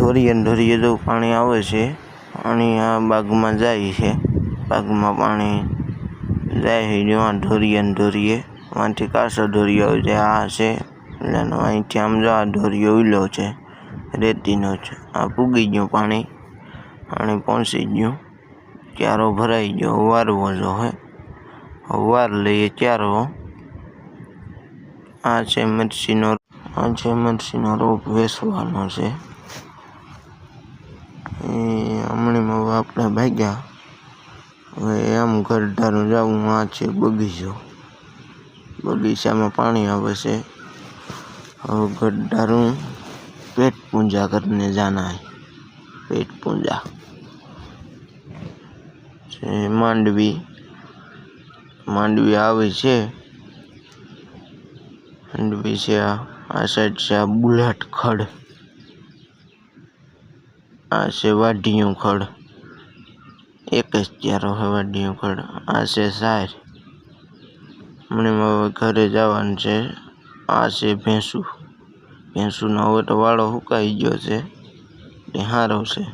ઢોરીએ જો પાણી આવે છે અને આ બાગમાં જાય છે, બાગમાં પાણી જાય છે જો આ ઢોરીએ વાંથી કાસો ઢોરીઓ આવે છે, આ છે એટલે અહીંથી આમ જો આ ઢોરીઓ ઉલ્યો છે રેતીનો છે, આ પૂગી ગયું પાણી પહોંચી ગયું, ક્યારો ભરાઈ ગયો, વારવો જો હે વાર લઈએ ક્યારો. આ છે મરસીનો રોપ વેચવાનો છે. હમણાં હવે આપણે ભાગ્યા, હવે આમ ગરધારું જવું. આ છે બગીચો, બગીચામાં પાણી આવે છે. હવે ગરધારું પેટ પૂજા કરને જાના है, पेट पूजा માંડવી આવી છે, માંડવી છે. આ સાઈડ છે આ બુલેટ ખડ, આ છે વાઢિયું ખડ, એક જ ક્યારો છે વાઢિયું ખડ. આ છે સાર, હમણાં હવે ઘરે જવાનું છે. આ છે ભેંસુનો હવે તો વાળો સુકાઈ ગયો છે, સારો છે.